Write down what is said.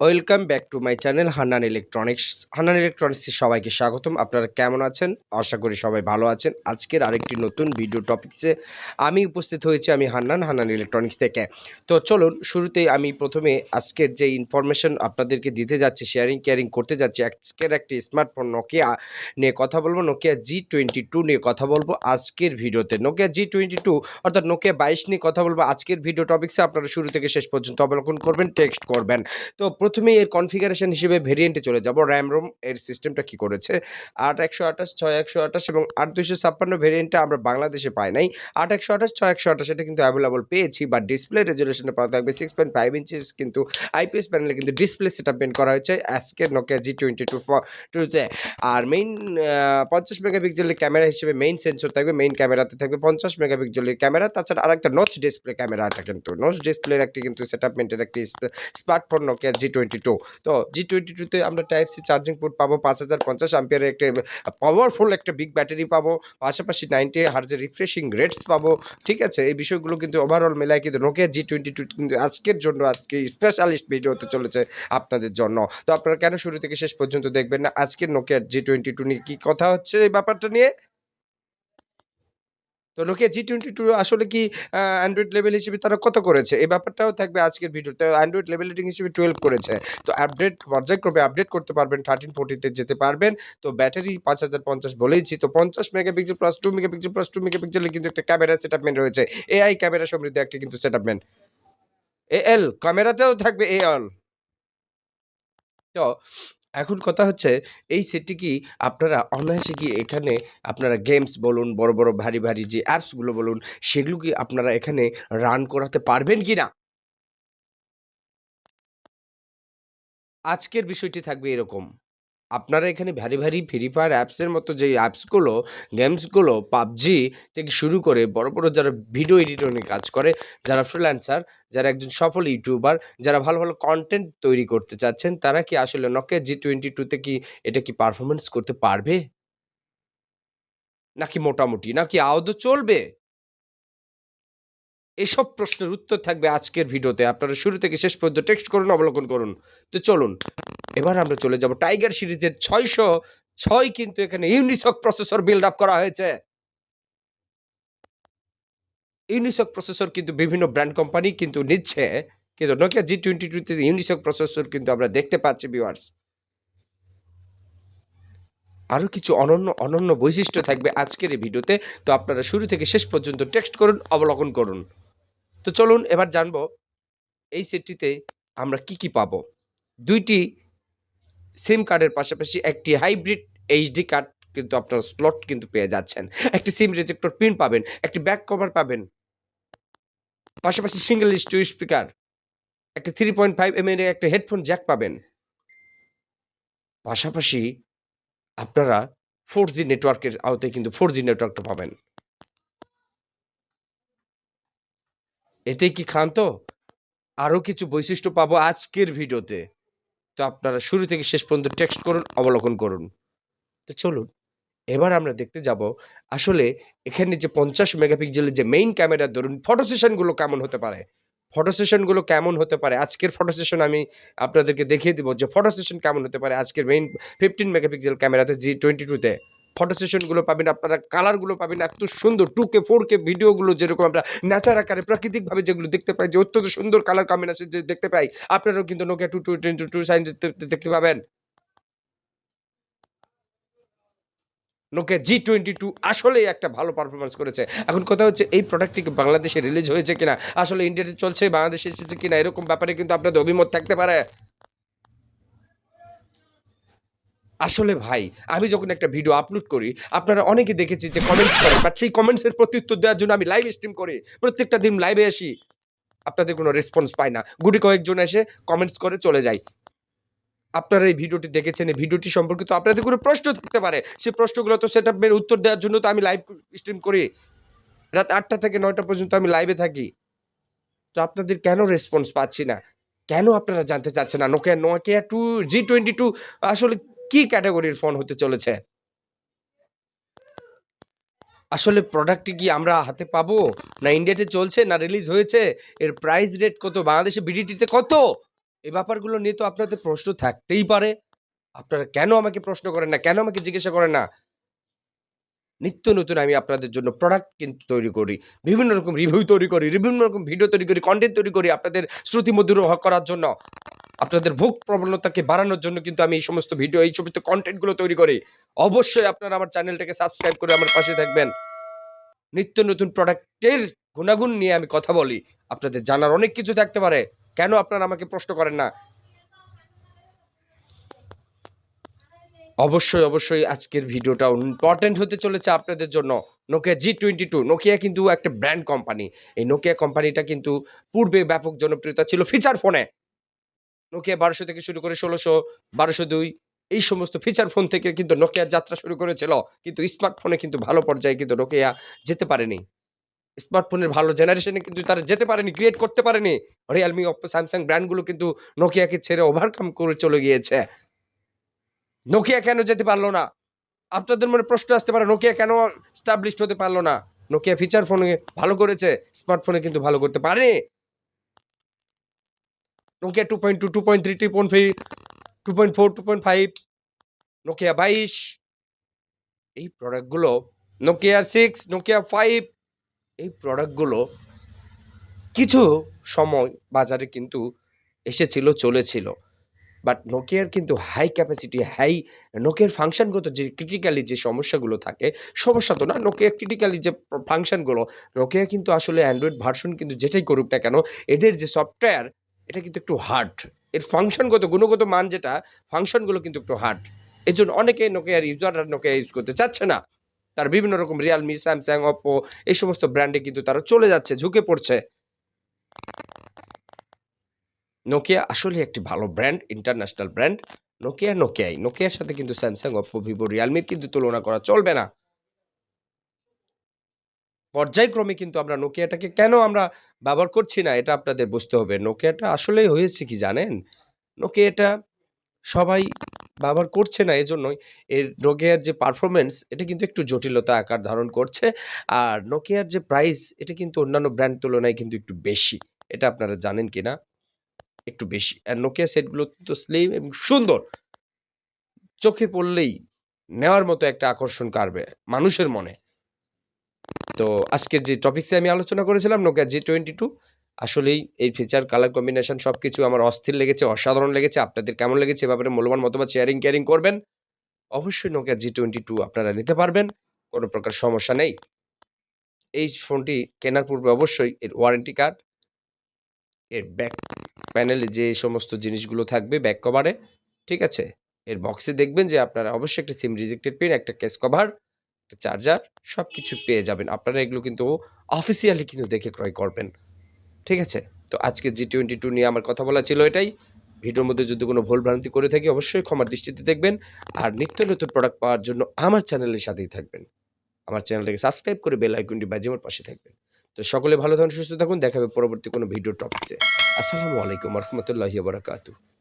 Welcome back to my channel Hannan Electronics. Hannan ইলেকট্রনিক্সে সবাইকে স্বাগতম। আপনারা কেমন আছেন? আশা করি সবাই ভালো আছেন। আজকের আরেকটি নতুন ভিডিও টপিকসে আমি উপস্থিত হয়েছি, আমি হান্নান ইলেকট্রনিক্স থেকে। তো চলুন শুরুতেই আমি প্রথমে আজকের যে ইনফরমেশন আপনাদেরকে দিতে যাচ্ছি, শেয়ারিং কেয়ারিং করতে যাচ্ছি, আজকের একটি স্মার্টফোন নোকিয়া নিয়ে কথা বলবো। নোকিয়া G22 নিয়ে কথা বলবো আজকের ভিডিওতে। নোকিয়া G22 অর্থাৎ নোকিয়া 22 নিয়ে কথা বলবো আজকের ভিডিও টপিকসে। আপনারা শুরু থেকে শেষ পর্যন্ত অবলোকন করবেন, টেক্সট করবেন। তো প্রথমেই এর কনফিগারেশন হিসেবে ভেরিয়েন্টে চলে যাব। RAM ROM এর সিস্টেমটা কি করেছে, ৮ ১২৮, ৬ ১২৮ এবং ৮ ২৫৬ ভেরিয়েন্টটা আমরা বাংলাদেশে পাই নাই। ৮ ১২৮, ৬ ১২৮ এটা কিন্তু অ্যাভেলেবল পেয়েছি, বা ডিসপ্লে রেজুলেশনে পাওয়া থাকবে 6.5 ইঞ্চিস, কিন্তু আইপিএস প্যানেলে কিন্তু ডিসপ্লে সেটআপ বেন্ড করা হয়েছে আজকের নোকিয়া G22 তে। আর মেইন ৫০ মেগাপিক্সেলের ক্যামেরা হিসেবে মেইন সেন্সর থাকবে। মেইন ক্যামেরাতে থাকবে ৫০ মেগাপিক্সেলের ক্যামেরা। তাছাড়া আরেকটা নচ ডিসপ্লে ক্যামেরা, এটা কিন্তু নচ ডিসপ্লের একটি কিন্তু সেটআপমেন্টের একটি স্মার্টফোন নোকিয়া G22। তো G22 তে আমরা টাইপ সি চার্জিং পোর্ট পাবো, 5050 অ্যাম্পিয়ারের একটা পাওয়ারফুল একটা বিগ ব্যাটারি পাবো, পাশাপাশি 90 হার্টজের রিফ্রেশিং রেটস পাবো। ঠিক আছে? এই বিষয়গুলো কিন্তু ওভারঅল মেলায় কিন্তু নোকিয়া G22 কিন্তু আজকের জন্য আজকে স্পেশালিস্ট ভিডিও হতে চলেছে আপনাদের জন্য। তো আপনারা কেন শুরু থেকে শেষ পর্যন্ত দেখবেন না? আজকের নোকিয়া G22 নিয়ে কি কথা হচ্ছে এই ব্যাপারটা নিয়ে? তো Nokia G22 আসলে কি Android লেভেল হিসেবে তারা কত করেছে? এই ব্যাপারটাও থাকবে আজকের ভিডিওতে। Android লেভেল রেটিং হিসেবে 12 করেছে। তো পর্যায়ক্রমে আপডেট করতে পারবেন, 13, 14 তে যেতে পারবেন। তো ব্যাটারি 5050 বলেইছি। তো 50 মেগাপিক্সেল প্লাস 2 মেগাপিক্সেল প্লাস 2 মেগাপিক্সেলের কিন্তু একটা ক্যামেরা সেটআপমেন্ট রয়েছে। AI ক্যামেরা সমৃদ্ধ একটা কিন্তু সেটআপমেন্ট। ক্যামেরাতেও থাকবে AL। তো এখন কথা হচ্ছে, এই সেটটি কি আপনারা অনায়াসে কি এখানে আপনারা গেমস বলুন, বড় ভারী যে অ্যাপস গুলো বলুন, সেগুলো কি আপনারা এখানে রান করাতে পারবেন কিনা? আজকের বিষয়টি থাকবে এরকম। আপনারা এখানে ভারী ফ্রি ফায়ার অ্যাপসের মতো যে অ্যাপসগুলো, গেমসগুলো, PUBG থেকে শুরু করে বড় যারা ভিডিও এডিটর নিয়ে কাজ করে, যারা ফ্রিল্যান্সার, যারা একজন সফল ইউটিউবার, যারা ভালো কনটেন্ট তৈরি করতে চাচ্ছেন, তারা কি আসলে Nokia G22 তে কি এটা কি পারফরম্যান্স করতে পারবে? নাকি মোটামুটি? নাকি আদৌ চলবে? এসব প্রশ্নের উত্তর থাকবে আজকের ভিডিওতে। আপনারা শুরু থেকে শেষ পর্যন্ত টেক্সট করুন, অবলোকন করুন। তো চলুন, এবার আমরা চলে যাব টাইগার সিরিজের ৬০৬ কিন্তু এখানে ইউনিসক প্রসেসর বিল্ড আপ করা হয়েছে। ইউনিসক প্রসেসর কিন্তু বিভিন্ন ব্র্যান্ড কোম্পানি কিন্তু নিচ্ছে। কিন্তু Nokia G22 তে ইউনিসক প্রসেসর কিন্তু আমরা দেখতে পাচ্ছি ভিউয়ার্স। আরো কিছু অনন্য বৈশিষ্ট্য থাকবে আজকের এই ভিডিওতে। তো আপনারা শুরু থেকে শেষ পর্যন্ত টেক্সট করুন, অবলোকন করুন। তো চলুন এবার জানবো এই সেটটিতে আমরা কি পাবো? ২ টি সিম কার্ডের পাশাপাশি একটি হাইব্রিড এইচডি কার্ড কিন্তু আপনারা স্লট কিন্তু পেয়ে যাচ্ছেন। একটি সিম রিজেক্টর পিন পাবেন, একটি ব্যাক কভার পাবেন, পাশাপাশি সিঙ্গেল স্টিরিও স্পিকার, একটা 3.5 এর একটা হেডফোন জ্যাক পাবেন। পাশাপাশি আপনারা 4G নেটওয়ার্কের আওতায় কিন্তু 4G নেটওয়ার্কটা পাবেন। এতেই কি ক্ষান্ত? আরো কিছু বৈশিষ্ট্য পাবো আজকের ভিডিওতে। তো আপনারা শুরু থেকে শেষ পর্যন্ত টেক্সট করুন, অবলোকন করুন। তো চলুন এবার আমরা দেখতে যাব আসলে এখানে যে ৫০ মেগাপিক্সেলের যে মেইন ক্যামেরা, ধরুন ফটো সেশন গুলো কেমন হতে পারে? ফটো সেশন গুলো কেমন হতে পারে? আজকের ফটো সেশন আমি আপনাদেরকে দেখিয়ে দিব যে ফটো সেশন কেমন হতে পারে আজকের মেইন 15 মেগাপিক্সেল ক্যামেরাতে G22 তে। ফটো সেশন গুলো পাবেন আপনারা, কালার গুলো পাবেন এত সুন্দর 2K 4K ভিডিও গুলো যেরকম আমরা ন্যাচার আকারে প্রাকৃতিকভাবে যেগুলো দেখতে পাই, যে অত্যন্ত সুন্দর কালার কম্বিনেশন যে দেখতে পাই, আপনারাও কিন্তু Nokia 2222 সাইন দেখতে পাবেন। Nokia G22 আসলেই একটা ভালো পারফরম্যান্স করেছে। এখন কথা হচ্ছে এই প্রোডাক্টটি কি বাংলাদেশে রিলিজ হয়েছে কিনা? আসলে ইন্ডিয়াতে চলছে, বাংলাদেশে এসেছে কিনা? এরকম ব্যাপারে কিন্তু আপনাদের অভিমত থাকতে পারে। আসলে ভাই, আমি যখন একটা ভিডিও আপলোড করি, আপনারা অনেকে দেখেছি যে কমেন্টস করেন, বাট সেই কমেন্টস এর প্রত্যুত্তর দেওয়ার জন্য আমি লাইভ স্ট্রিম করি। প্রত্যেকটা দিন লাইভে আসি। আপনাদের কোনো রেসপন্স পাই না। গুটি কয়েকজন এসে কমেন্টস করে চলে যায়। আপনারা এই ভিডিওটি দেখেছেন, এই ভিডিওটি সম্পর্কিত আপনাদের কোনো প্রশ্ন থাকতে পারে। সেই প্রশ্নগুলো তো সেটআপ উত্তর দেওয়ার জন্য তো আমি লাইভ স্ট্রিম করি। রাত ৮ঃ০০ থেকে ৯ঃ০০ পর্যন্ত আমি লাইভে থাকি। তো আপনাদের কেন রেসপন্স পাচ্ছি না? কেন আপনারা জানতে চাচ্ছেন না? Nokia G22 আসলে কি ক্যাটেগরির ফোন হতে চলেছে? আসলে প্রোডাক্টটি কি আমরা হাতে পাবো? না ইন্ডিয়াতে চলছে, না রিলিজ হয়েছে? এর প্রাইস রেট কত? বাংলাদেশে বিডিটিতে কত? এই ব্যাপারগুলো নিয়ে তো আপনাদের প্রশ্ন থাকতেই পারে। আপনারা কেন আমাকে প্রশ্ন করেন না? কেন আমাকে জিজ্ঞাসা করেন না? নিত্য নতুন আমি আপনাদের জন্য প্রোডাক্ট কিন্তু তৈরি করি। বিভিন্ন রকম রিভিউ তৈরি করি, বিভিন্ন রকম ভিডিও তৈরি করি, কনটেন্ট তৈরি করি আপনাদের শ্রুতিমধুর করার জন্য। আপনাদের ভোগ প্রবণতাকে বাড়ানোর জন্য কিন্তু আমি এই সমস্ত ভিডিও, এই সমস্ত কনটেন্ট গুলো তৈরি করি। অবশ্যই আপনারা আমার চ্যানেলটাকে সাবস্ক্রাইব করে আমার পাশে থাকবেন। নিত্য নতুন প্রোডাক্টের গুণাগুণ নিয়ে আমি কথা বলি। আপনাদের জানার অনেক কিছু থাকতে পারে। কেন আপনারা আমাকে প্রশ্ন করেন না? অবশ্যই আজকের ভিডিওটা ইম্পোর্টেন্ট হতে চলেছে আপনাদের জন্য। Nokia G22 Nokia কিন্তু একটা ব্র্যান্ড কোম্পানি। এই Nokia কোম্পানিটা কিন্তু পূর্বে ব্যাপক জনপ্রিয়তা ছিল ফিচার ফোনে। Nokia 1200 থেকে শুরু করে 1600, 1202 এই সমস্ত ফিচার ফোন থেকে কিন্তু Nokia যাত্রা শুরু করেছিল। কিন্তু স্মার্টফোনে কিন্তু ভালো পর্যায়ে কিন্তু Nokia যেতে পারেনি। স্মার্টফোনের ভালো জেনারেশন এ কিন্তু তারা যেতে পারেনি, ক্রিয়েট করতে পারেনি। Realme, Oppo, Samsung ব্র্যান্ডগুলো কিন্তু Nokia কে ছেড়ে ওভারকাম করে চলে গিয়েছে। Nokia কেন যেতে পারল না? আপনাদের মনে প্রশ্ন আসতে পারে Nokia কেন established হতে পারল না? Nokia ফিচার ফোনে ভালো করেছে, স্মার্টফোনে কিন্তু ভালো করতে পারেনি। Nokia 2.2, 2.3, 2.3, 2.4, 2.5, Nokia 22 এই প্রোডাক্ট গুলো Nokia 6, Nokia 5 এই প্রোডাক্ট গুলো কিছু সময় বাজারে কিন্তু এসেছিল, চলেছিল। বাট নোকিয়ার কিন্তু হাই ক্যাপাসিটি, নোকিয়ার ফাংশনগত যে ক্রিটিক্যালি যে সমস্যাগুলো থাকে, সমস্যা তো না, নোকিয়ার ক্রিটিক্যালি যে ফাংশনগুলো, নোকিয়া কিন্তু আসলে অ্যান্ড্রয়েড ভার্সন কিন্তু যেটাই করুক না কেন, এদের যে সফটওয়্যার, এটা কিন্তু একটু হার্ড। এর ফাংশনগত, গুণগত মান যেটা, ফাংশনগুলো কিন্তু একটু হার্ড। এজন্য অনেকে নোকিয়ার ইউজাররা নোকিয়া ইউজ করতে চাচ্ছে না। তারা বিভিন্ন রকম Realme, Samsung, Oppo এই সমস্ত ব্র্যান্ডে কিন্তু তারা চলে যাচ্ছে, ঝুঁকে পড়ছে। নোকিয়া আসলেই একটি ভালো ব্র্যান্ড, ইন্টারন্যাশনাল ব্র্যান্ড। নোকিয়াই। নোকিয়ার সাথে কিন্তু স্যামসাং, ওপ্পো, ভিভো, রিয়ালমির কিন্তু তুলনা করা চলবে না। পর্যায়ক্রমে কিন্তু আমরা নোকিয়াটাকে কেন আমরা ব্যবহার করছি না এটা আপনাদের বুঝতে হবে। নোকিয়াটা আসলেই হয়েছে কি জানেন? নোকিয়াটা সবাই ব্যবহার করছে না এজন্যই এর নোকিয়ার যে পারফরম্যান্স এটা কিন্তু একটু জটিলতা আকার ধারণ করছে। আর নোকিয়ার যে প্রাইস এটা কিন্তু অন্যান্য ব্র্যান্ড তুলনায় কিন্তু একটু বেশি। এটা আপনারা জানেন কিনা? একটু বেশি। আর নোকিয়া সেটগুলো তো স্লিম এবং সুন্দর। চোখে পড়লেই নেওয়ার মতো একটা আকর্ষণ কাড়বে মানুষের মনে। তো আজকের যে টপিকস এ আমি আলোচনা করেছিলাম Nokia G22 আসলেই এই ফিচার, কালার কম্বিনেশন সবকিছু আমার অস্থির লেগেছে, অসাধারণ লেগেছে। আপনাদের কেমন লেগেছে এ ব্যাপারে মূল্যবান মতামত শেয়ারিং করবেন। অবশ্যই Nokia G22 আপনারা নিতে পারবেন। কোন প্রকার সমস্যা নেই। এই ফোনটি কেনার পূর্বে অবশ্যই এর ওয়ারেন্টি কার্ড, এর ব্যাক প্যানেলে যে সমস্ত জিনিসগুলো থাকবে ব্যাক কভারে, ঠিক আছে? এর বক্সে দেখবেন যে আপনারা অবশ্যই একটা সিম রিজেক্টেড পিন, একটা কেস কভার, একটা চার্জার সবকিছু পেয়ে যাবেন। আপনারা এগুলো কিন্তু অফিসিয়ালি কিন্তু দেখে ক্রয় করবেন। ঠিক আছে? তো আজকে G22 নিয়ে আমার কথা বলা ছিল এটাই। ভিডিওর মধ্যে যদি কোনো ভুল ভ্রান্তি করে থাকি অবশ্যই ক্ষমার দৃষ্টিতে দেখবেন। আর নিত্য নতুন প্রোডাক্ট পাওয়ার জন্য আমার চ্যানেলের সাথেই থাকবেন। আমার চ্যানেলটাকে সাবস্ক্রাইব করে বেল আইকনটি বাজিয়ে আমার পাশে থাকবেন। তো সকলে ভালো থাকুন, সুস্থ থাকুন। দেখা হবে পরবর্তী কোনো ভিডিও টপিকসে। আসসালামু আলাইকুম ওয়া রাহমাতুল্লাহি ওয়া বারাকাতুহু।